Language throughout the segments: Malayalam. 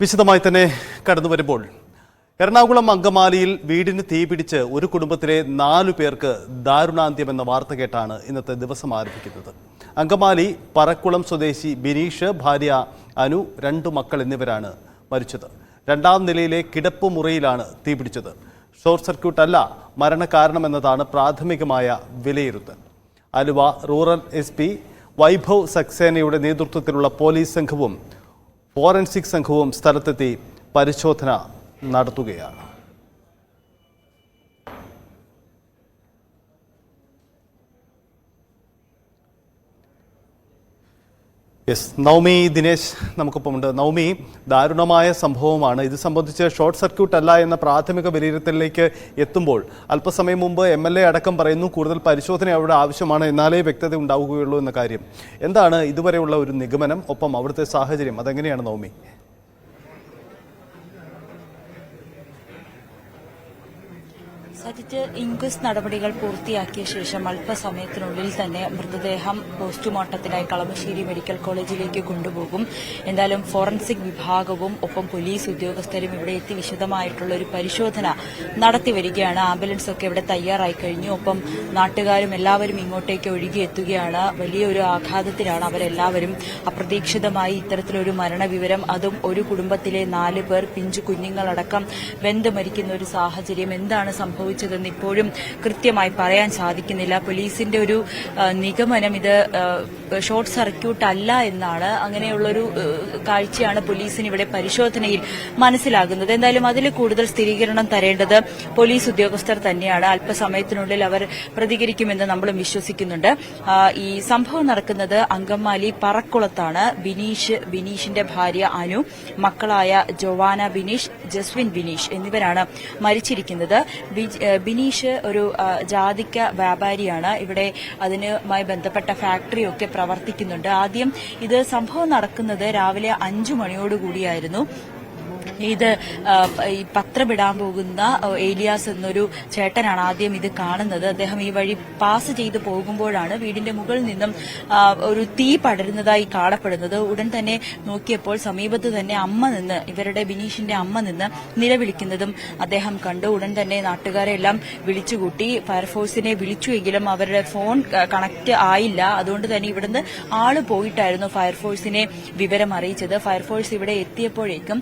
വിശദമായി തന്നെ കടന്നു വരുമ്പോൾ എറണാകുളം അങ്കമാലിയിൽ വീടിന് തീപിടിച്ച് ഒരു കുടുംബത്തിലെ 4 പേർക്ക് ദാരുണാന്ത്യം എന്ന വാർത്ത കേട്ടാണ് ഇന്നത്തെ ദിവസം ആരംഭിക്കുന്നത്. അങ്കമാലി പറക്കുളം സ്വദേശി ബിനീഷ്, ഭാര്യ അനു, 2 മക്കൾ എന്നിവരാണ് മരിച്ചത്. 2ാം നിലയിലെ കിടപ്പുമുറിയിലാണ് തീപിടിച്ചത്. ഷോർട്ട് സർക്യൂട്ട് അല്ല മരണകാരണമെന്നതാണ് പ്രാഥമികമായ വിലയിരുത്തൽ. ആലുവ റൂറൽ SP വൈഭവ് സക്സേനയുടെ നേതൃത്വത്തിലുള്ള പോലീസ് സംഘവും ഫോറൻസിക് സംഘവും സ്ഥലത്തെത്തി പരിശോധന നടത്തുകയാണ്. നവമി ദിനേശ് നമുക്കൊപ്പമുണ്ട്. നവമി, ദാരുണമായ സംഭവമാണ്. ഇത് സംബന്ധിച്ച് ഷോർട്ട് സർക്യൂട്ട് അല്ല എന്ന പ്രാഥമിക വിലയിരുത്തലിലേക്ക് എത്തുമ്പോൾ അല്പസമയം മുമ്പ് MLA അടക്കം പറയുന്നു കൂടുതൽ പരിശോധന അവിടെ ആവശ്യമാണ്, എന്നാലേ വ്യക്തത ഉണ്ടാവുകയുള്ളൂ എന്ന കാര്യം. എന്താണ് ഇതുവരെയുള്ള ഒരു നിഗമനം? ഒപ്പം അവിടുത്തെ സാഹചര്യം അതെങ്ങനെയാണ് നവമി? സജിത്ത്, ഇൻക്വസ്റ്റ് നടപടികൾ പൂർത്തിയാക്കിയ ശേഷം അല്പസമയത്തിനുള്ളിൽ തന്നെ മൃതദേഹം പോസ്റ്റ്മോർട്ടത്തിനായി കളമശ്ശേരി മെഡിക്കൽ കോളേജിലേക്ക് കൊണ്ടുപോകും. എന്തായാലും ഫോറൻസിക് വിഭാഗവും ഒപ്പം പോലീസ് ഉദ്യോഗസ്ഥരും ഇവിടെ എത്തി വിശദമായിട്ടുള്ള ഒരു പരിശോധന നടത്തിവരികയാണ്. ആംബുലൻസ് ഒക്കെ ഇവിടെ തയ്യാറായി കഴിഞ്ഞു. ഒപ്പം നാട്ടുകാരും എല്ലാവരും ഇങ്ങോട്ടേക്ക് ഒഴുകിയെത്തുകയാണ്. വലിയൊരു ആഘാതത്തിലാണ് അവരെല്ലാവരും. അപ്രതീക്ഷിതമായി ഇത്തരത്തിലൊരു മരണവിവരം, അതും ഒരു കുടുംബത്തിലെ 4 പേർ, പിഞ്ചു കുഞ്ഞുങ്ങളടക്കം വെന്ത് മരിക്കുന്ന ഒരു സാഹചര്യം. എന്താണ് സംഭവിച്ചതെന്ന് ഇപ്പോഴും കൃത്യമായി പറയാൻ സാധിക്കുന്നില്ല. പോലീസിന്റെ ഒരു നിഗമനം ഇത് ഷോർട്ട് സർക്യൂട്ട് അല്ല എന്നാണ്. അങ്ങനെയുള്ളൊരു കാഴ്ചയാണ് പോലീസിന് ഇവിടെ പരിശോധനയിൽ മനസ്സിലാകുന്നത്. എന്തായാലും അതിൽ കൂടുതൽ സ്ഥിരീകരണം തരേണ്ടത് പോലീസ് ഉദ്യോഗസ്ഥർ തന്നെയാണ്. അല്പസമയത്തിനുള്ളിൽ അവർ പ്രതികരിക്കുമെന്ന് നമ്മളും വിശ്വസിക്കുന്നുണ്ട്. ഈ സംഭവം നടക്കുന്നത് അങ്കമാലി പറക്കുളത്താണ്. ബിനീഷിന്റെ ഭാര്യ അനു, മക്കളായ ജോവാന ബിനീഷ്, ജസ്വിൻ ബിനീഷ് എന്നിവരാണ് മരിച്ചിരിക്കുന്നത്. ബിനീഷ് ഒരു ജാതിക്ക വ്യാപാരിയാണ്. ഇവിടെ അതിനുമായി ബന്ധപ്പെട്ട ഫാക്ടറിയൊക്കെ പ്രവർത്തിക്കുന്നുണ്ട്. ആദ്യം ഇത് സംഭവം നടക്കുന്നത് രാവിലെ 5 മണിയോടുകൂടിയായിരുന്നു. ഇത് ഈ പത്രമിടാൻ പോകുന്ന ഏലിയാസ് എന്നൊരു ചേട്ടനാണ് ആദ്യം ഇത് കാണുന്നത്. അദ്ദേഹം ഈ വഴി പാസ് ചെയ്ത് പോകുമ്പോഴാണ് വീടിന്റെ മുകളിൽ നിന്നും ഒരു തീ പടരുന്നതായി കാണപ്പെടുന്നത്. ഉടൻ തന്നെ നോക്കിയപ്പോൾ സമീപത്ത് തന്നെ ഇവരുടെ ബിനീഷിന്റെ അമ്മ നിന്ന് നിലവിളിക്കുന്നതും അദ്ദേഹം കണ്ടു. ഉടൻ തന്നെ നാട്ടുകാരെ എല്ലാം വിളിച്ചുകൂട്ടി. ഫയർഫോഴ്സിനെ വിളിച്ചുവെങ്കിലും അവരുടെ ഫോൺ കണക്ട് ആയില്ല. അതുകൊണ്ട് തന്നെ ഇവിടുന്ന് ആള് പോയിട്ടായിരുന്നു ഫയർഫോഴ്സിനെ വിവരം അറിയിച്ചത്. ഫയർഫോഴ്സ് ഇവിടെ എത്തിയപ്പോഴേക്കും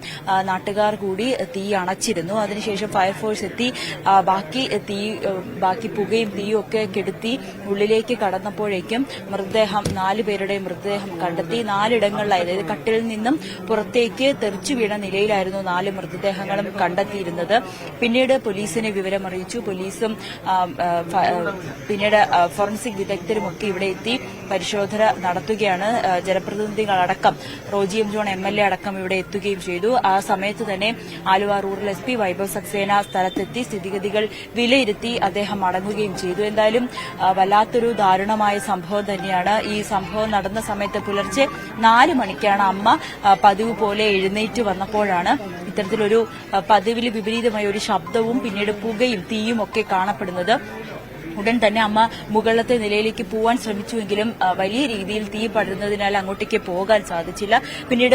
നാട്ടുകാർ കൂടി തീ അണച്ചിരുന്നു. അതിനുശേഷം ഫയർഫോഴ്സ് എത്തി ബാക്കി പുകയും തീയും ഒക്കെ കെടുത്തി ഉള്ളിലേക്ക് കടന്നപ്പോഴേക്കും 4 പേരുടെ മൃതദേഹം കണ്ടെത്തി. 4 ഇടങ്ങളിലായി, അതായത് കട്ടിലിൽ നിന്നും പുറത്തേക്ക് തെറിച്ചു വീണ നിലയിലായിരുന്നു 4 മൃതദേഹങ്ങളും കണ്ടെത്തിയിരുന്നത്. പിന്നീട് പോലീസിനെ വിവരമറിയിച്ചു. പോലീസും പിന്നീട് ഫോറൻസിക് വിദഗ്ധരുമൊക്കെ ഇവിടെ എത്തി പരിശോധന നടത്തുകയാണ്. ജനപ്രതിനിധികളടക്കം റോജി എം ജോൺ MLA അടക്കം ഇവിടെ എത്തുകയും ചെയ്തു. ആ സമയത്ത് തന്നെ ആലുവ റൂറൽ SP വൈഭവ് സക്സേന സ്ഥലത്തെത്തി സ്ഥിതിഗതികൾ വിലയിരുത്തി അദ്ദേഹം മടങ്ങുകയും ചെയ്തു. എന്തായാലും വല്ലാത്തൊരു ദാരുണമായ സംഭവം തന്നെയാണ്. ഈ സംഭവം നടന്ന സമയത്ത് പുലർച്ചെ 4 മണിക്കാണ് അമ്മ പതിവ് പോലെ എഴുന്നേറ്റ് വന്നപ്പോഴാണ് ഇത്തരത്തിലൊരു പതിവിന് വിപരീതമായ ഒരു ശബ്ദവും പിന്നീട് പുകയും തീയും ഒക്കെ കാണപ്പെടുന്നത്. ഉടൻ തന്നെ അമ്മ മുകളിലത്തെ നിലയിലേക്ക് പോവാൻ ശ്രമിച്ചുവെങ്കിലും വലിയ രീതിയിൽ തീ പടരുന്നതിനാൽ അങ്ങോട്ടേക്ക് പോകാൻ സാധിച്ചില്ല. പിന്നീട്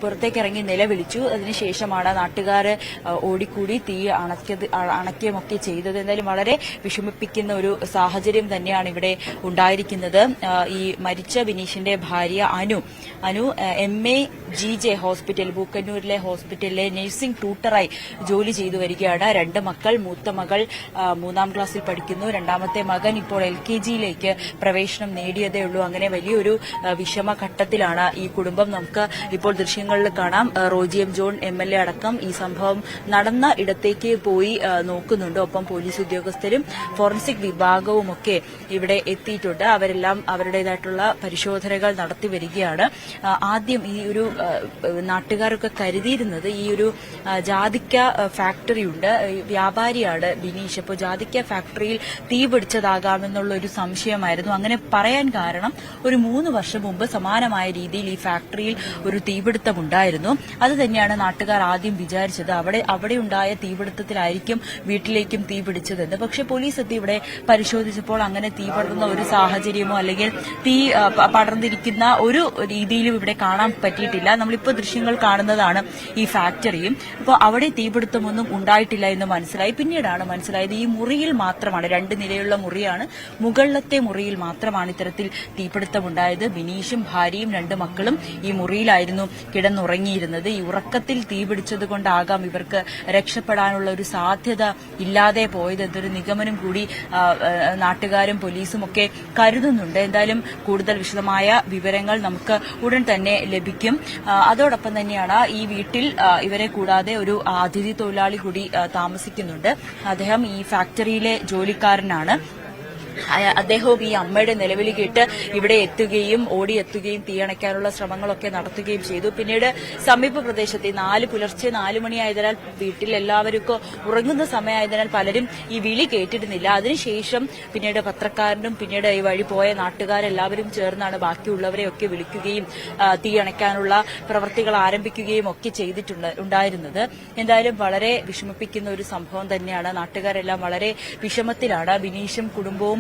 പുറത്തേക്കിറങ്ങി നിലവിളിച്ചു. അതിനുശേഷമാണ് നാട്ടുകാർ ഓടിക്കൂടി തീ അണയ്ക്കുകയുമൊക്കെ ചെയ്തത്. എന്തായാലും വളരെ വിഷമിപ്പിക്കുന്ന ഒരു സാഹചര്യം തന്നെയാണ് ഇവിടെ ഉണ്ടായിരിക്കുന്നത്. ഈ മരിച്ച ബിനീഷിന്റെ ഭാര്യ അനു MAGJ ഹോസ്പിറ്റൽ, ബൂക്കന്നൂരിലെ ഹോസ്പിറ്റലിലെ നഴ്സിംഗ് ട്യൂട്ടറായി ജോലി ചെയ്തു വരികയാണ്. 2 മക്കൾ, മൂത്ത മകൾ 3ാം ക്ലാസ്സിൽ പഠിക്കുന്നു. 2ാമത്തെ മകൻ ഇപ്പോൾ LKGയിലേക്ക് പ്രവേശനം നേടിയതേ ഉള്ളൂ. അങ്ങനെ വലിയൊരു വിഷമഘട്ടത്തിലാണ് ഈ കുടുംബം. നമുക്ക് ഇപ്പോൾ ദൃശ്യങ്ങളിൽ കാണാം. റോജി എം ജോൺ MLA അടക്കം ഈ സംഭവം നടന്ന ഇടത്തേക്ക് പോയി നോക്കുന്നുണ്ട്. ഒപ്പം പോലീസ് ഉദ്യോഗസ്ഥരും ഫോറൻസിക് വിഭാഗവുമൊക്കെ ഇവിടെ എത്തിയിട്ടുണ്ട്. അവരെല്ലാം അവരുടേതായിട്ടുള്ള പരിശോധനകൾ നടത്തി വരികയാണ്. ആദ്യം ഈ ഒരു നാട്ടുകാരൊക്കെ കരുതിയിരുന്നത് ഈ ഒരു ജാതിക്ക ഫാക്ടറിയുണ്ട്, വ്യാപാരിയാണ് ബിനീഷ്. പരിശോധിച്ചപ്പോൾ ജാതിക്ക ഫാക്ടറിയിൽ തീ പിടിച്ചതാകാമെന്നുള്ള ഒരു സംശയമായിരുന്നു. അങ്ങനെ പറയാൻ കാരണം ഒരു 3 വർഷം മുമ്പ് സമാനമായ രീതിയിൽ ഈ ഫാക്ടറിയിൽ ഒരു തീപിടുത്തമുണ്ടായിരുന്നു. അത് തന്നെയാണ് നാട്ടുകാർ ആദ്യം വിചാരിച്ചത്. അവിടെ ഉണ്ടായ തീപിടുത്തത്തിലായിരിക്കും വീട്ടിലേക്കും തീ പിടിച്ചതെന്ന്. പക്ഷെ പോലീസ് എത്തി ഇവിടെ പരിശോധിച്ചപ്പോൾ അങ്ങനെ തീ പടർന്ന ഒരു സാഹചര്യമോ അല്ലെങ്കിൽ തീ പടർന്നിരിക്കുന്ന ഒരു രീതിയിലും ഇവിടെ കാണാൻ പറ്റിയിട്ടില്ല. നമ്മളിപ്പോൾ ദൃശ്യങ്ങൾ കാണുന്നതാണ് ഈ ഫാക്ടറിയും. അപ്പോൾ അവിടെ തീപിടുത്തമൊന്നും ഉണ്ടായിട്ടില്ല എന്ന് മനസ്സിലായി. പിന്നീടാണ് മനസ്സിലായത് ഈ മുറിയിൽ മാത്രമാണ്, 2 നിലയുള്ള മുറിയാണ്, മുകളിലത്തെ മുറിയിൽ മാത്രമാണ് ഇത്തരത്തിൽ തീപിടുത്തമുണ്ടായത്. ബിനീഷും ഭാര്യയും 2 മക്കളും ഈ മുറിയിലായിരുന്നു കിടന്നുറങ്ങിയിരുന്നത്. ഈ ഉറക്കത്തിൽ തീപിടിച്ചതുകൊണ്ടാകാം ഇവർക്ക് രക്ഷപ്പെടാനുള്ള ഒരു സാധ്യത ഇല്ലാതെ പോയത് എന്നൊരു നിഗമനം കൂടി നാട്ടുകാരും പോലീസും ഒക്കെ കരുതുന്നുണ്ട്. എന്തായാലും കൂടുതൽ വിശദമായ വിവരങ്ങൾ നമുക്ക് ഉടൻ തന്നെ ലഭിക്കും. അതോടൊപ്പം തന്നെയാണ് ഈ വീട്ടിൽ ഇവരെ കൂടാതെ ഒരു അതിഥി തൊഴിലാളി കൂടി താമസിക്കുന്നുണ്ട്. അദ്ദേഹം ഈ ഫാക്ടറിയിലെ ജോലിക്കാരനാണ്. അദ്ദേഹവും ഈ അമ്മയുടെ നിലവിളി കേട്ട് ഇവിടെ എത്തുകയും ഓടിയെത്തുകയും തീയണയ്ക്കാനുള്ള ശ്രമങ്ങളൊക്കെ നടത്തുകയും ചെയ്തു. പിന്നീട് സമീപ പ്രദേശത്തെ പുലർച്ചെ 4 മണിയായതിനാൽ വീട്ടിൽ എല്ലാവർക്കും ഉറങ്ങുന്ന സമയമായതിനാൽ പലരും ഈ വിളി കേട്ടിരുന്നില്ല. അതിനുശേഷം പിന്നീട് പത്രക്കാരനും പിന്നീട് ഈ വഴി പോയ നാട്ടുകാരെല്ലാവരും ചേർന്നാണ് ബാക്കിയുള്ളവരെയൊക്കെ വിളിക്കുകയും തീയണയ്ക്കാനുള്ള പ്രവൃത്തികൾ ആരംഭിക്കുകയും ഒക്കെ ചെയ്തിട്ടുണ്ടായിരുന്നത്. എന്തായാലും വളരെ വിഷമിപ്പിക്കുന്ന ഒരു സംഭവം തന്നെയാണ്. നാട്ടുകാരെല്ലാം വളരെ വിഷമത്തിലാണ്. ബിനീഷും കുടുംബവും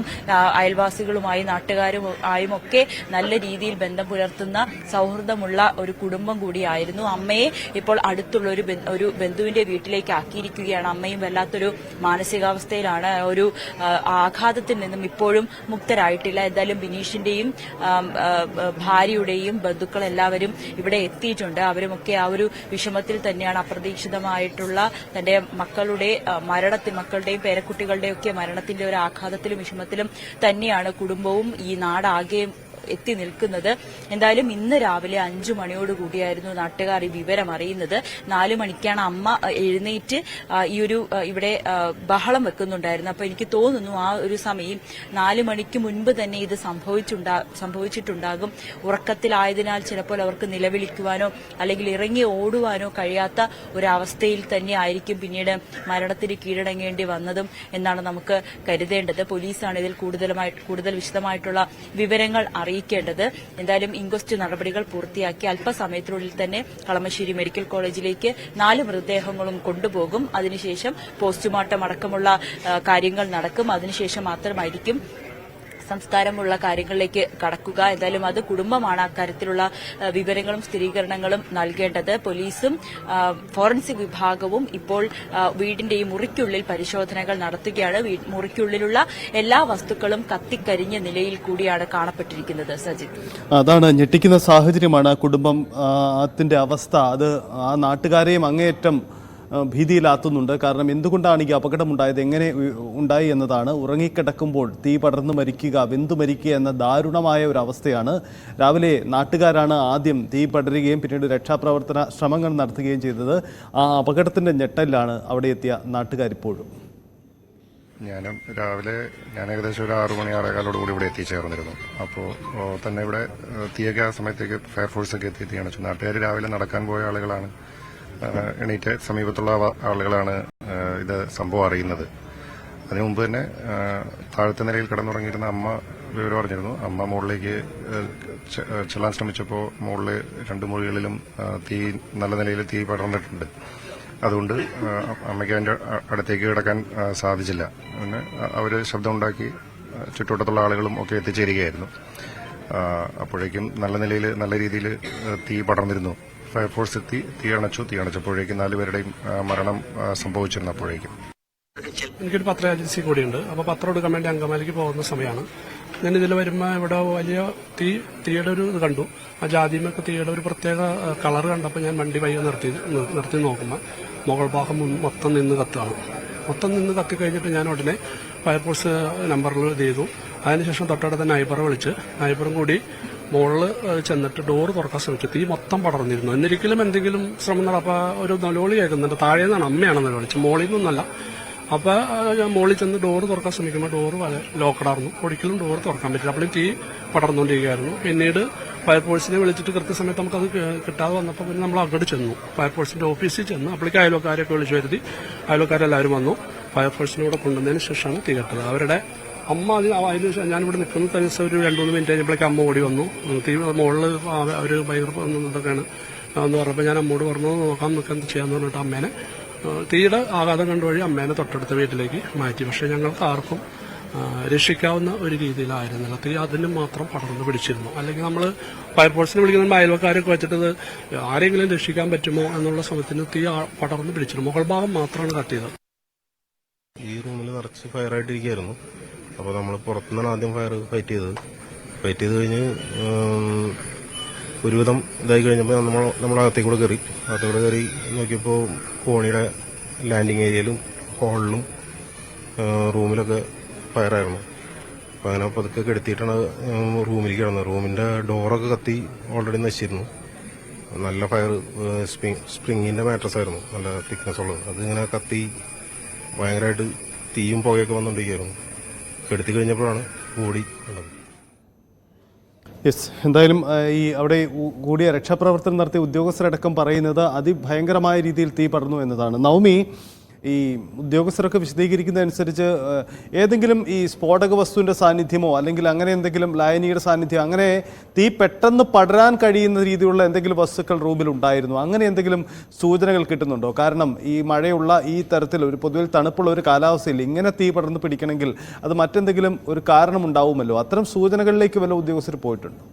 അയൽവാസികളുമായി നാട്ടുകാരുമായും ഒക്കെ നല്ല രീതിയിൽ ബന്ധം പുലർത്തുന്ന സൌഹൃദമുള്ള ഒരു കുടുംബം കൂടിയായിരുന്നു. അമ്മയെ ഇപ്പോൾ അടുത്തുള്ള ഒരു ബന്ധുവിന്റെ വീട്ടിലേക്ക് ആക്കിയിരിക്കുകയാണ്. അമ്മയും വല്ലാത്തൊരു മാനസികാവസ്ഥയിലാണ്. ഒരു ആഘാതത്തിൽ നിന്നും ഇപ്പോഴും മുക്തരായിട്ടില്ല. എന്തായാലും ബിനീഷിന്റെയും ഭാര്യയുടെയും ബന്ധുക്കൾ എല്ലാവരും ഇവിടെ എത്തിയിട്ടുണ്ട്. അവരുമൊക്കെ ആ ഒരു വിഷമത്തിൽ തന്നെയാണ്. അപ്രതീക്ഷിതമായിട്ടുള്ള തന്റെ മക്കളുടെയും പേരക്കുട്ടികളുടെയും ഒക്കെ മരണത്തിന്റെ ഒരു ആഘാതത്തിലും വിഷമത്തിലും തന്നെയാണ് കുടുംബവും ഈ നാടാകെ എത്തി നിൽക്കുന്നത്. എന്തായാലും ഇന്ന് രാവിലെ 5 മണിയോടുകൂടിയായിരുന്നു നാട്ടുകാർ ഈ വിവരം അറിയുന്നത്. 4 മണിക്കാണ് അമ്മ എഴുന്നേറ്റ് ഇവിടെ ബഹളം വെക്കുന്നുണ്ടായിരുന്നു. അപ്പൊ എനിക്ക് തോന്നുന്നു ആ ഒരു സമയം 4 മണിക്ക് മുൻപ് തന്നെ ഇത് സംഭവിച്ചിട്ടുണ്ടാകും. ഉറക്കത്തിലായതിനാൽ ചിലപ്പോൾ അവർക്ക് നിലവിളിക്കുവാനോ അല്ലെങ്കിൽ ഇറങ്ങി ഓടുവാനോ കഴിയാത്ത ഒരവസ്ഥയിൽ തന്നെ ആയിരിക്കും പിന്നീട് മരണത്തിന് കീഴടങ്ങേണ്ടി വന്നതും എന്നാണ് നമുക്ക് കരുതേണ്ടത്. പോലീസാണ് ഇതിൽ കൂടുതൽ വിശദമായിട്ടുള്ള വിവരങ്ങൾ അറിയിക്കേണ്ടത്. എന്തായാലും ഇൻക്വസ്റ്റ് നടപടികൾ പൂർത്തിയാക്കി അല്പസമയത്തിനുള്ളിൽ തന്നെ കളമശ്ശേരി മെഡിക്കൽ കോളേജിലേക്ക് 4 മൃതദേഹങ്ങളും കൊണ്ടുപോകും. അതിനുശേഷം പോസ്റ്റ്മോർട്ടം അടക്കമുള്ള കാര്യങ്ങൾ നടക്കും. അതിനുശേഷം മാത്രമായിരിക്കും സംസ്കാരമുള്ള കാര്യങ്ങളിലേക്ക് കടക്കുക. എന്തായാലും അത് കുടുംബമാണ് അക്കാര്യത്തിലുള്ള വിവരങ്ങളും സ്ഥിരീകരണങ്ങളും നൽകേണ്ടത്. പോലീസും ഫോറൻസിക് വിഭാഗവും ഇപ്പോൾ വീടിന്റെ ഈ മുറിക്കുള്ളിൽ പരിശോധനകൾ നടത്തുകയാണ്. മുറിക്കുള്ളിലുള്ള എല്ലാ വസ്തുക്കളും കത്തിക്കരിഞ്ഞ നിലയിൽ കൂടിയാണ് കാണപ്പെട്ടിരിക്കുന്നത്. സജിത്ത്, അതാണ് ഞെട്ടിക്കുന്ന സാഹചര്യമാണ് കുടുംബത്തിന്റെ അവസ്ഥ. അത് ആ നാട്ടുകാരെയും അങ്ങേയറ്റം ഭീതിയിലാത്തുന്നുണ്ട്. കാരണം എന്തുകൊണ്ടാണ് ഈ അപകടമുണ്ടായത്, എങ്ങനെ ഉണ്ടായി എന്നതാണ്. ഉറങ്ങിക്കിടക്കുമ്പോൾ തീ പടർന്നു മരിക്കുക, വെന്തു മരിക്കുക എന്ന ദാരുണമായ ഒരു അവസ്ഥയാണ്. രാവിലെ നാട്ടുകാരാണ് ആദ്യം തീ പടരുകയും പിന്നീട് രക്ഷാപ്രവർത്തന ശ്രമങ്ങൾ നടത്തുകയും ചെയ്തത്. ആ അപകടത്തിന്റെ ഞെട്ടലിലാണ് അവിടെ എത്തിയ നാട്ടുകാരിപ്പോഴും. ഞാൻ ഏകദേശം ഒരു 6 മണി 6:15 ഇവിടെ എത്തിച്ചേർന്നിരുന്നു. അപ്പോൾ തന്നെ ഇവിടെ തീയൊക്കെ ആ സമയത്തേക്ക് ഫയർഫോഴ്സൊക്കെ എത്തിയാണ്. നാട്ടുകാർ രാവിലെ നടക്കാൻ പോയ ആളുകളാണ്, എണീറ്റ് സമീപത്തുള്ള ആളുകളാണ് ഇത് സംഭവം അറിയുന്നത്. അതിനു മുമ്പ് തന്നെ താഴത്തെ നിലയിൽ കിടന്നുറങ്ങിയിരുന്ന അമ്മ വിവരം അറിഞ്ഞിരുന്നു. അമ്മ മുകളിലേക്ക് ചെല്ലാൻ ശ്രമിച്ചപ്പോൾ മുകളിൽ 2 മുറികളിലും നല്ല നിലയിൽ തീ പടർന്നിട്ടുണ്ട്. അതുകൊണ്ട് അമ്മയ്ക്ക് അതിന്റെ അടുത്തേക്ക് കിടക്കാൻ സാധിച്ചില്ല. പിന്നെ അവർ ശബ്ദമുണ്ടാക്കി ചുറ്റുവട്ടത്തുള്ള ആളുകളും ഒക്കെ എത്തിച്ചേരുകയായിരുന്നു. അപ്പോഴേക്കും നല്ല രീതിയിൽ തീ പടർന്നിരുന്നു. ഫയർഫോഴ്സ് എത്തി തീയണച്ചപ്പോഴേക്കും 4 പേരുടെയും മരണം സംഭവിച്ചിരുന്നു. അപ്പോഴേക്കും എനിക്കൊരു പത്ര ഏജൻസി കൂടിയുണ്ട്. അപ്പോൾ പത്രം എടുക്കാൻ വേണ്ടി അങ്കമാലിക്ക് പോകുന്ന സമയമാണ്. ഞാൻ ഇതിൽ വരുമ്പോൾ ഇവിടെ വലിയ തീയുടെ ഒരു ഇത് കണ്ടു. ആ ജാതിമൊക്കെ തീയുടെ ഒരു പ്രത്യേക കളർ കണ്ടപ്പോൾ ഞാൻ വണ്ടി പയ്യെ നിർത്തി നോക്കുമ്പോൾ മുകൾ ഭാഗം മൊത്തം നിന്ന് കത്തുകയാണ്. മൊത്തം നിന്ന് കത്തിക്കഴിഞ്ഞിട്ട് ഞാൻ ഉടനെ ഫയർഫോഴ്സ് നമ്പറിൽ ഇത് ചെയ്തു. അതിനുശേഷം തൊട്ടടുത്ത നൈബറെ വിളിച്ച് നൈബറും കൂടി മുകളിൽ ചെന്നിട്ട് ഡോറ് തുറക്കാൻ ശ്രമിച്ചു. തീ മൊത്തം പടർന്നിരുന്നു. എന്നിരിക്കലും എന്തെങ്കിലും ശ്രമം നടപ്പോൾ ഒരു നിലവിളി കേൾക്കുന്നുണ്ട്. താഴെ നിന്നാണ് അമ്മയാണ് നിലവിളിച്ചത്, മുകളിൽ നിന്നല്ല. അപ്പോൾ ഞാൻ മുകളിൽ ചെന്ന് ഡോറ് തുറക്കാൻ ശ്രമിക്കുമ്പോൾ ഡോറ് ലോക്കഡായിരുന്നു. ഒരിക്കലും ഡോറ് തുറക്കാൻ പറ്റില്ല. അപ്പോഴും തീ പടർന്നുകൊണ്ടിരിക്കുകയായിരുന്നു. പിന്നീട് ഫയർഫോഴ്സിനെ വിളിച്ചിട്ട് കൃത്യസമയത്ത് നമുക്കത് കിട്ടാതെ വന്നപ്പോൾ പിന്നെ നമ്മൾ അങ്ങോട്ട് ചെന്നു. ഫയർഫോഴ്സിന്റെ ഓഫീസിൽ ചെന്ന് അപ്പോഴേക്ക് അയൽവക്കാരെയൊക്കെ വിളിച്ചു വരുത്തി. അയൽവക്കാരെല്ലാവരും വന്നു. ഫയർഫോഴ്സിനെ ഇവിടെ കൊണ്ടുവന്നതിന് ശേഷമാണ് തീ കെട്ടത്. അവരുടെ അമ്മ അതിന് ഞാനിവിടെ നിൽക്കുന്ന ദിവസം ഒരു 2-3 മിനിറ്റ് കഴിഞ്ഞപ്പോഴേക്കും അമ്മ ഓടി വന്നു. തീ മുകളിൽ അവർ ഭയങ്കര ഇതൊക്കെയാണ് എന്ന് പറഞ്ഞപ്പോൾ ഞാൻ അമ്മോട് പറഞ്ഞു നോക്കാം നമുക്ക് എന്ത് ചെയ്യാന്ന് പറഞ്ഞിട്ട് അമ്മേനെ തീയുടെ ആഘാതം കണ്ടുവഴി അമ്മേനെ തൊട്ടടുത്ത വീട്ടിലേക്ക് മാറ്റി. പക്ഷേ ഞങ്ങൾക്ക് ആർക്കും രക്ഷിക്കാവുന്ന ഒരു രീതിയിലായിരുന്നില്ല. തീ അതിന് മാത്രം പടർന്ന് പിടിച്ചിരുന്നു. അല്ലെങ്കിൽ നമ്മൾ ഫയർഫോഴ്സിനെ വിളിക്കുന്ന അയൽവക്കാരൊക്കെ വെച്ചിട്ട് ആരെങ്കിലും രക്ഷിക്കാൻ പറ്റുമോ എന്നുള്ള സമയത്തിന് തീ പടർന്ന് പിടിച്ചിരുന്നു. മുകൾ ഭാഗം മാത്രമാണ് കത്തിയത്. ഈ റൂമിൽ നിറച്ച് ഫയറായിട്ടിരിക്കുകയായിരുന്നു. അപ്പോൾ നമ്മൾ പുറത്തുനിന്നാണ് ആദ്യം ഫൈറ്റ് ചെയ്ത് കഴിഞ്ഞ് ഒരുവിധം ഇതായി കഴിഞ്ഞപ്പോൾ നമ്മൾ അകത്തേക്കൂടെ കയറി നോക്കിയപ്പോൾ കോണിയുടെ ലാൻഡിങ് ഏരിയയിലും ഹോളിലും റൂമിലൊക്കെ ഫയറായിരുന്നു. അപ്പോൾ അങ്ങനെ പതുക്കെ കെടുത്തിയിട്ടാണ് റൂമിലേക്ക് കിടന്നത്. റൂമിൻ്റെ ഡോറൊക്കെ കത്തി ഓൾറെഡി നശിച്ചിരുന്നു. നല്ല ഫയർ സ്പ്രിങ്ങിൻ്റെ മാട്രസ് ആയിരുന്നു, നല്ല തിക്നെസ് ഉള്ളത്. അതിങ്ങനെ കത്തി ഭയങ്കരമായിട്ട് തീയും പുകയൊക്കെ വന്നുകൊണ്ടിരിക്കുകയായിരുന്നു. കെടുത്തി കഴിഞ്ഞപ്പോഴാണ് ബോഡി കണ്ടത്. യെസ്, എന്തായാലും ഈ അവിടെ കൂടിയ രക്ഷാപ്രവർത്തനം നടത്തിയ ഉദ്യോഗസ്ഥരടക്കം പറയുന്നത് അതിഭയങ്കരമായ രീതിയിൽ തീ പടർന്നു എന്നതാണ്. നവമി, ഈ ഉദ്യോഗസ്ഥരൊക്കെ വിശദീകരിക്കുന്നതനുസരിച്ച് ഏതെങ്കിലും ഈ സ്ഫോടക വസ്തുവിൻ്റെ സാന്നിധ്യമോ അല്ലെങ്കിൽ അങ്ങനെ എന്തെങ്കിലും ലായനിയുടെ സാന്നിധ്യമോ അങ്ങനെ തീ പെട്ടെന്ന് പടരാൻ കഴിയുന്ന രീതിയിലുള്ള എന്തെങ്കിലും വസ്തുക്കൾ റൂമിൽ ഉണ്ടായിരുന്നു, അങ്ങനെ എന്തെങ്കിലും സൂചനകൾ കിട്ടുന്നുണ്ടോ? കാരണം ഈ മഴയുള്ള ഈ തരത്തിൽ ഒരു പൊതുവിൽ തണുപ്പുള്ള ഒരു കാലാവസ്ഥയിൽ ഇങ്ങനെ തീ പടർന്ന് പിടിക്കണമെങ്കിൽ അത് മറ്റെന്തെങ്കിലും ഒരു കാരണമുണ്ടാവുമല്ലോ. അത്തരം സൂചനകളിലേക്ക് വല്ല ഉദ്യോഗസ്ഥർ പോയിട്ടുണ്ടോ?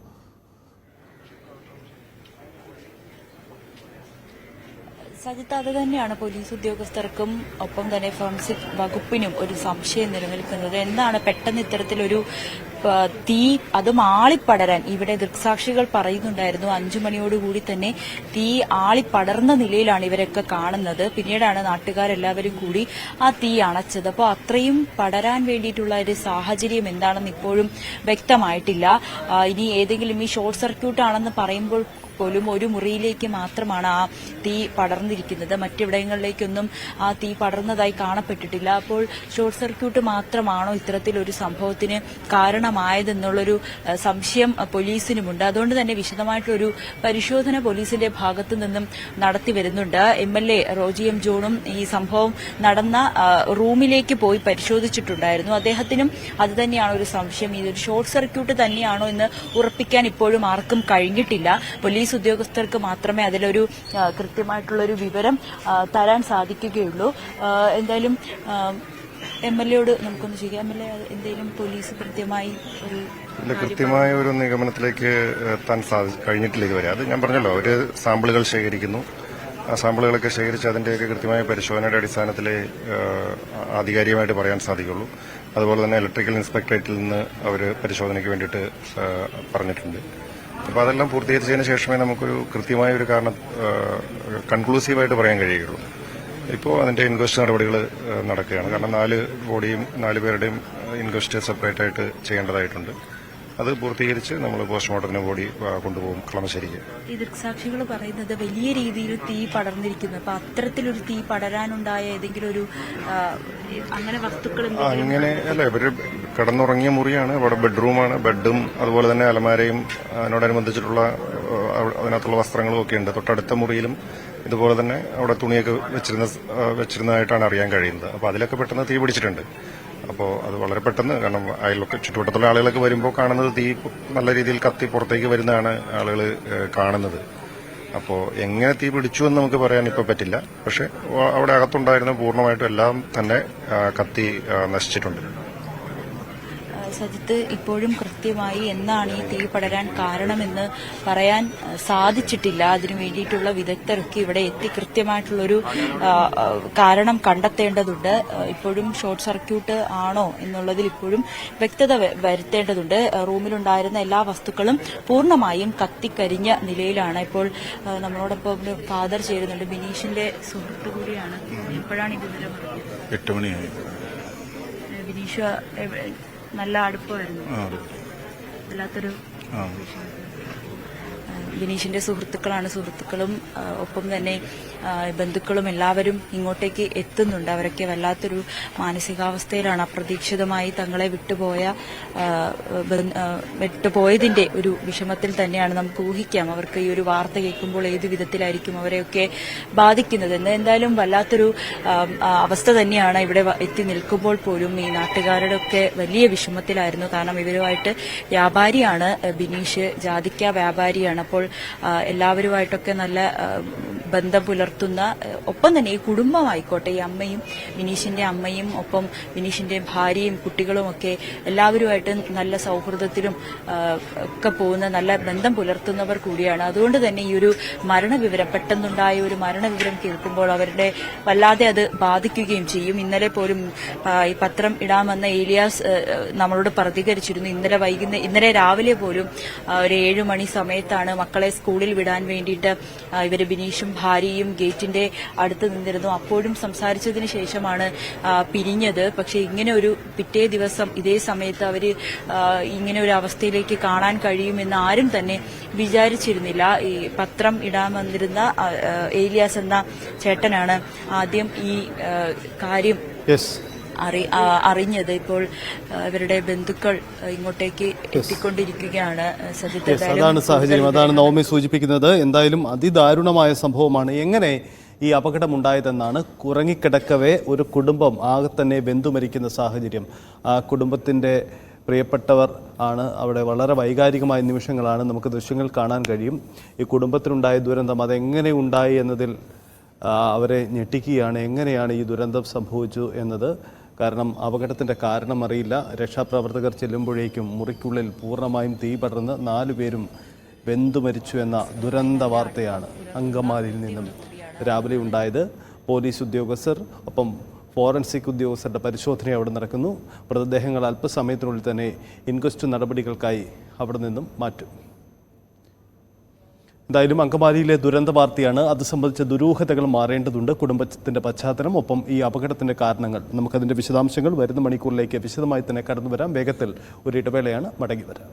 സജിത്ത്, അത് തന്നെയാണ് പോലീസ് ഉദ്യോഗസ്ഥർക്കും ഒപ്പം തന്നെ ഫോറൻസിക് വകുപ്പിനും ഒരു സംശയം നിലനിൽക്കുന്നത്. എന്താണ് പെട്ടെന്ന് ഇത്തരത്തിലൊരു തീ അതും ആളിപ്പടരാൻ? ഇവിടെ ദൃക്സാക്ഷികൾ പറയുന്നുണ്ടായിരുന്നു 5 മണിയോടുകൂടി തന്നെ തീ ആളിപ്പടർന്ന നിലയിലാണ് ഇവരൊക്കെ കാണുന്നത്. പിന്നീടാണ് നാട്ടുകാരെല്ലാവരും കൂടി ആ തീ അണച്ചത്. അപ്പോൾ അത്രയും പടരാൻ വേണ്ടിയിട്ടുള്ള ഒരു സാഹചര്യം എന്താണെന്ന് ഇപ്പോഴും വ്യക്തമായിട്ടില്ല. ഇനി ഏതെങ്കിലും ഈ ഷോർട്ട് സർക്യൂട്ട് ആണെന്ന് പറയുമ്പോൾ പോലും ഒരു മുറിയിലേക്ക് മാത്രമാണ് ആ തീ പടർന്നിരിക്കുന്നത്. മറ്റിവിടങ്ങളിലേക്കൊന്നും ആ തീ പടർന്നതായി കാണപ്പെട്ടിട്ടില്ല. അപ്പോൾ ഷോർട്ട് സർക്യൂട്ട് മാത്രമാണോ ഇത്തരത്തിലൊരു സംഭവത്തിന് കാരണമായതെന്നുള്ളൊരു സംശയം പോലീസിനുമുണ്ട്. അതുകൊണ്ട് തന്നെ വിശദമായിട്ടൊരു പരിശോധന പോലീസിന്റെ ഭാഗത്തു നിന്നും നടത്തി വരുന്നുണ്ട്. MLA റോജി എം ജോണും ഈ സംഭവം നടന്ന റൂമിലേക്ക് പോയി പരിശോധിച്ചിട്ടുണ്ടായിരുന്നു. അദ്ദേഹത്തിനും അത് തന്നെയാണ് ഒരു സംശയം. ഇതൊരു ഷോർട്ട് സർക്യൂട്ട് തന്നെയാണോ എന്ന് ഉറപ്പിക്കാൻ ഇപ്പോഴും ആർക്കും കഴിഞ്ഞിട്ടില്ല. പോലീസ് ഉദ്യോഗസ്ഥർക്ക് മാത്രമേ അതിലൊരു കൃത്യമായിട്ടുള്ളൊരു വിവരം തരാൻ സാധിക്കുകയുള്ളൂ. എന്തായാലും MLAയോട് നമുക്കൊന്ന് ചെയ്യാം. MLA, എന്തെങ്കിലും പോലീസ് കൃത്യമായ ഒരു നിഗമനത്തിലേക്ക് എത്താൻ കഴിഞ്ഞിട്ടില്ല ഇതുവരെ. അത് ഞാൻ പറഞ്ഞല്ലോ, ഒരു സാമ്പിളുകൾ ശേഖരിക്കുന്നു. ആ സാമ്പിളുകളൊക്കെ ശേഖരിച്ച് അതിന്റെയൊക്കെ കൃത്യമായ പരിശോധനയുടെ അടിസ്ഥാനത്തിൽ ആധികാരികമായിട്ട് പറയാൻ സാധിക്കുള്ളൂ. അതുപോലെ തന്നെ ഇലക്ട്രിക്കൽ ഇൻസ്പെക്ടറേറ്റിൽ നിന്ന് അവർ പരിശോധനയ്ക്ക് വേണ്ടിയിട്ട് പറഞ്ഞിട്ടുണ്ട്. അപ്പോൾ അതെല്ലാം പൂർത്തീകരിച്ചതിന് ശേഷമേ നമുക്കൊരു കൃത്യമായ ഒരു കാരണം കൺക്ലൂസീവായിട്ട് പറയാൻ കഴിയുള്ളൂ. ഇപ്പോൾ അതിന്റെ ഇൻക്വസ്റ്റ് നടപടികൾ നടക്കുകയാണ്. കാരണം 4 ബോഡിയും 4 പേരുടെയും ഇൻക്വസ്റ്റ് സെപ്പറേറ്റ് ആയിട്ട് ചെയ്യേണ്ടതായിട്ടുണ്ട്. അത് പൂർത്തീകരിച്ച് നമ്മൾ പോസ്റ്റ്മോർട്ടത്തിന് ബോഡി കൊണ്ടുപോകും കളമശ്ശേരിക്ക്. ഈ ദൃക്സാക്ഷികൾ പറയുന്നത് വലിയ രീതിയിൽ തീ പടർന്നിരിക്കുന്നു. അപ്പൊ അത്തരത്തിലൊരു തീ പടരാനുണ്ടായ ഏതെങ്കിലും ഒരു അങ്ങനെ വസ്തുക്കൾ അങ്ങനെ അല്ല, ഇവര് കിടന്നുറങ്ങിയ മുറിയാണ്, അവിടെ ബെഡ്റൂമാണ്. ബെഡും അതുപോലെ തന്നെ അലമാരയും അതിനോടനുബന്ധിച്ചിട്ടുള്ള അതിനകത്തുള്ള വസ്ത്രങ്ങളും ഒക്കെ ഉണ്ട്. തൊട്ടടുത്ത മുറിയിലും ഇതുപോലെ തന്നെ അവിടെ തുണിയൊക്കെ വെച്ചിരുന്നതായിട്ടാണ് അറിയാൻ കഴിയുന്നത്. അപ്പോൾ അതിലൊക്കെ പെട്ടെന്ന് തീ പിടിച്ചിട്ടുണ്ട്. അപ്പോൾ അത് വളരെ പെട്ടെന്ന്, കാരണം അയലൊക്കെ ചുറ്റുവട്ടത്തുള്ള ആളുകളൊക്കെ വരുമ്പോൾ കാണുന്നത് തീ നല്ല രീതിയിൽ കത്തി പുറത്തേക്ക് വരുന്നതാണ് ആളുകൾ കാണുന്നത്. അപ്പോൾ എങ്ങനെ തീ പിടിച്ചു എന്ന് നമുക്ക് പറയാൻ ഇപ്പോൾ പറ്റില്ല. പക്ഷെ അവിടെ അകത്തുണ്ടായിരുന്ന പൂർണ്ണമായിട്ടും എല്ലാം തന്നെ കത്തി നശിച്ചിട്ടുണ്ട്. സജിത്ത്, ഇപ്പോഴും കൃത്യമായി എന്നാണ് ഈ തീ പടരാൻ കാരണമെന്ന് പറയാൻ സാധിച്ചിട്ടില്ല. അതിനു വേണ്ടിയിട്ടുള്ള വിദഗ്ധരൊക്കെ ഇവിടെ എത്തി കൃത്യമായിട്ടുള്ളൊരു കാരണം കണ്ടെത്തേണ്ടതുണ്ട്. ഇപ്പോഴും ഷോർട്ട് സർക്യൂട്ട് ആണോ എന്നുള്ളതിൽ ഇപ്പോഴും വ്യക്തത വരുത്തേണ്ടതുണ്ട്. റൂമിലുണ്ടായിരുന്ന എല്ലാ വസ്തുക്കളും പൂർണ്ണമായും കത്തിക്കരിഞ്ഞ നിലയിലാണ്. ഇപ്പോൾ നമ്മളോടൊപ്പം ഫാദർ ചേരുന്നുണ്ട്, ബിനീഷിന്റെ സുഹൃത്ത് കൂടിയാണ്. എപ്പോഴാണ് ഈ വിവരം? 8 മണിയായി. ബിനീഷ് നല്ല അടുപ്പമായിരുന്നു, വല്ലാത്തൊരു ബിനീഷിന്റെ സുഹൃത്തുക്കളും ഒപ്പം തന്നെ ബന്ധുക്കളും എല്ലാവരും ഇങ്ങോട്ടേക്ക് എത്തുന്നുണ്ട്. അവരൊക്കെ വല്ലാത്തൊരു മാനസികാവസ്ഥയിലാണ്. അപ്രതീക്ഷിതമായി തങ്ങളെ വിട്ടുപോയതിന്റെ ഒരു വിഷമത്തിൽ തന്നെയാണ്. നമുക്ക് ഊഹിക്കാം അവർക്ക് ഈ ഒരു വാർത്ത കേൾക്കുമ്പോൾ ഏത് വിധത്തിലായിരിക്കും അവരെയൊക്കെ ബാധിക്കുന്നതെന്ന്. എന്തായാലും വല്ലാത്തൊരു അവസ്ഥ തന്നെയാണ്. ഇവിടെ എത്തി നിൽക്കുമ്പോൾ പോലും ഈ നാട്ടുകാരുടെ ഒക്കെ വലിയ വിഷമത്തിലായിരുന്നു. കാരണം ഇവരുമായിട്ട് വ്യാപാരിയാണ് ബിനീഷ്, ജാതിക്ക വ്യാപാരിയാണ്. അപ്പോൾ എല്ലാവരുമായിട്ടൊക്കെ നല്ല ബന്ധം പുലർത്തുന്ന, ഒപ്പം തന്നെ ഈ കുടുംബമായിക്കോട്ടെ, ഈ അമ്മയും ബിനീഷിന്റെ അമ്മയും ഒപ്പം ബിനീഷിന്റെ ഭാര്യയും കുട്ടികളും ഒക്കെ എല്ലാവരുമായിട്ട് നല്ല സൗഹൃദത്തിലും ഒക്കെ പോകുന്ന നല്ല ബന്ധം പുലർത്തുന്നവർ കൂടിയാണ്. അതുകൊണ്ട് തന്നെ ഈ ഒരു പെട്ടെന്നുണ്ടായ ഒരു മരണവിവരം കേൾക്കുമ്പോൾ അവരുടെ വല്ലാതെ അത് ബാധിക്കുകയും ചെയ്യും. ഇന്നലെ പോലും ഈ പത്രം ഇടാമെന്ന ഏലിയാസ് നമ്മളോട് പ്രതികരിച്ചിരുന്നു. ഇന്നലെ രാവിലെ പോലും ഒരു 7 മണി സമയത്താണ് മക്കളെ സ്കൂളിൽ വിടാൻ വേണ്ടിയിട്ട് ഇവര് ബിനീഷും ഭാര്യയും ഗേറ്റിന്റെ അടുത്ത് നിന്നിരുന്നു. അപ്പോഴും സംസാരിച്ചതിന് ശേഷമാണ് പിരിഞ്ഞത്. പക്ഷെ ഇങ്ങനെ ഒരു പിറ്റേ ദിവസം ഇതേ സമയത്ത് അവര് ഇങ്ങനെ ഒരു അവസ്ഥയിലേക്ക് കാണാൻ കഴിയുമെന്ന് ആരും തന്നെ വിചാരിച്ചിരുന്നില്ല. ഈ പത്രം ഇടാൻ വന്നിരുന്ന ഏലിയാസ് എന്ന ചേട്ടനാണ് ആദ്യം ഈ കാര്യം അറിഞ്ഞത്. ഇപ്പോൾ ഇവരുടെ ബന്ധുക്കൾ ഇങ്ങോട്ടേക്ക് എത്തിക്കൊണ്ടിരിക്കുകയാണ്. അതാണ് സാഹചര്യം, അതാണ് നവമി സൂചിപ്പിക്കുന്നത്. എന്തായാലും അതിദാരുണമായ സംഭവമാണ്. എങ്ങനെ ഈ അപകടമുണ്ടായതെന്നാണ്. ഉറങ്ങിക്കിടക്കവേ ഒരു കുടുംബം ആകെ തന്നെ ബന്ധുമരിക്കുന്ന സാഹചര്യം. ആ കുടുംബത്തിൻ്റെ പ്രിയപ്പെട്ടവർ ആണ് അവിടെ. വളരെ വൈകാരികമായ നിമിഷങ്ങളാണ്, നമുക്ക് ദൃശ്യങ്ങൾ കാണാൻ കഴിയും. ഈ കുടുംബത്തിനുണ്ടായ ദുരന്തം അതെങ്ങനെ ഉണ്ടായി എന്നതിൽ അവരെ ഞെട്ടിക്കുകയാണ്. എങ്ങനെയാണ് ഈ ദുരന്തം സംഭവിച്ചു എന്നത്. കാരണം അപകടത്തിൻ്റെ കാരണം അറിയില്ല. രക്ഷാപ്രവർത്തകർ ചെല്ലുമ്പോഴേക്കും മുറിക്കുള്ളിൽ പൂർണ്ണമായും തീ പടർന്ന് 4 പേരും വെന്തുമരിച്ചു എന്ന ദുരന്ത വാർത്തയാണ് അങ്കമാലിയിൽ നിന്നും രാവിലെ ഉണ്ടായത്. പോലീസ് ഉദ്യോഗസ്ഥർ ഒപ്പം ഫോറൻസിക് ഉദ്യോഗസ്ഥരുടെ പരിശോധന അവിടെ നടക്കുന്നു. മൃതദേഹങ്ങൾ അല്പസമയത്തിനുള്ളിൽ തന്നെ ഇൻക്വസ്റ്റ് നടപടികൾക്കായി അവിടെ നിന്നും മാറ്റും. എന്തായാലും അങ്കമാലിയിലെ ദുരന്ത വാർത്തയാണ്. അത് സംബന്ധിച്ച ദുരൂഹതകൾ മാറേണ്ടതുണ്ട്. കുടുംബത്തിൻ്റെ പശ്ചാത്തലം, ഒപ്പം ഈ അപകടത്തിൻ്റെ കാരണങ്ങൾ. നമുക്കതിൻ്റെ വിശദാംശങ്ങൾ വരുന്ന മണിക്കൂറിലേക്ക് വിശദമായി തന്നെ കടന്നു വരാം. വേഗത്തിൽ ഒരു ഇടവേളയാണ്, മടങ്ങി വരാം.